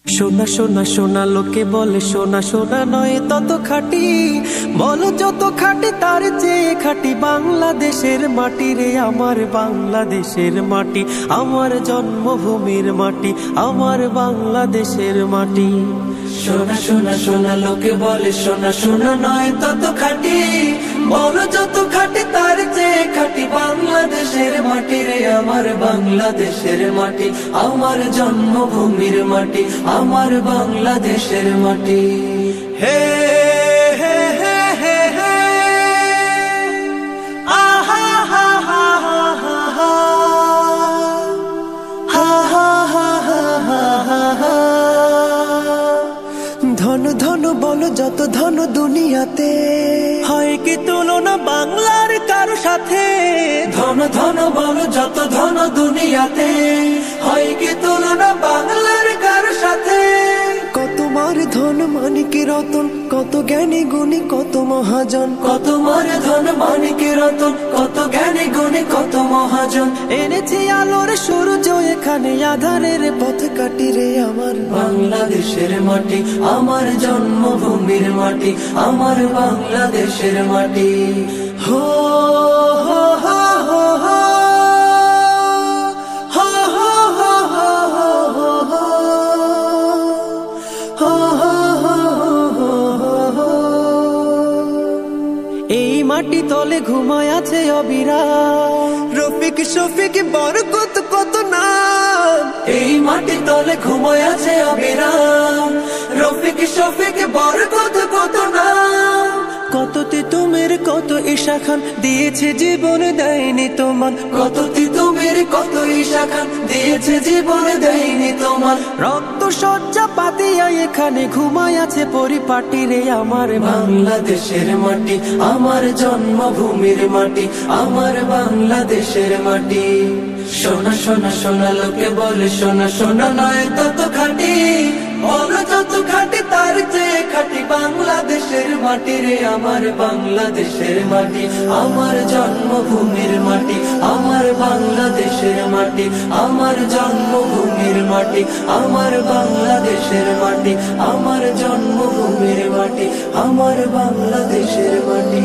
সোনা সোনা সোনা লোকে বলে সোনা সোনা নয় তত খাঁটি, বলো যত খাঁটি তার চেয়ে খাঁটি বাংলাদেশের মাটি রে, আমার বাংলাদেশের মাটি, আমার জন্মভূমির মাটি, আমার বাংলাদেশের মাটি। সোনা সোনা সোনা লোকে বলে সোনা সোনা নয় তত খাঁটি, বলো যত খাঁটি তার চেয়ে খাঁটি বাংলাদেশের মাটি রে, আমার বাংলাদেশের মাটি, আমার জন্মভূমির মাটি, আমার বাংলাদেশের মাটি। হে হে হে হে হে আহা হা হা হা হা হা হা হা হা হা হা। ধন ধন বলো যত ধন দুনিয়াতে, হয় কি তুলনা বাংলার কারো সাথে? ধন ধন বলো যত ধন দুনিয়াতে, হয় কি তুলনা বাংলার কারো সাথে? কত মার ধন মানিক রতন, কত জ্ঞানী গুণী কত মহাজন, কত মার ধন মানিক রতন, কত জ্ঞানী গুণী কত মহাজন। এনেছি আলোর সূর্য এখানে, আধারের পথ কাটি রে, আমার বাংলাদেশের মাটি, আমার জন্মভূমির মাটি, আমার বাংলাদেশের মাটি। হো হো হো হো হো হো হো হো হো। এই মাটি তলে ঘুমায় আছে অবিরাম, রফিক শফিক বরকত কত নাম। এই মাটি তলে ঘুমায় আছে অবিরাম, রফিক শফিক বরকত কত নাম। কত তিতুমের কত ঈশা খান দিয়েছে জীবন দেয়নি তোমার, কত তিতুমের কত ঈশা খান দিয়েছে জীবন দেয়নি তোমার। রক্ত শয্যা পাতিয়া এখানে ঘুমায় আছে পরিপাটি রে, আমার বাংলাদেশের মাটি, আমার জন্মভূমির মাটি, আমার বাংলাদেশের মাটি। সোনা সোনা সোনা লোকে বলে সোনা সোনা নয় তত খাঁটি, বলো যত খাঁটি তার চেয়ে খাঁটি বাংলাদেশের মাটি রে, আমার বাংলাদেশের মাটি, আমার জন্মভূমির মাটি, আমার বাংলাদেশের মাটি, আমার জন্মভূমির মাটি, আমার বাংলাদেশের মাটি, আমার জন্মভূমির মাটি, আমার বাংলাদেশের মাটি।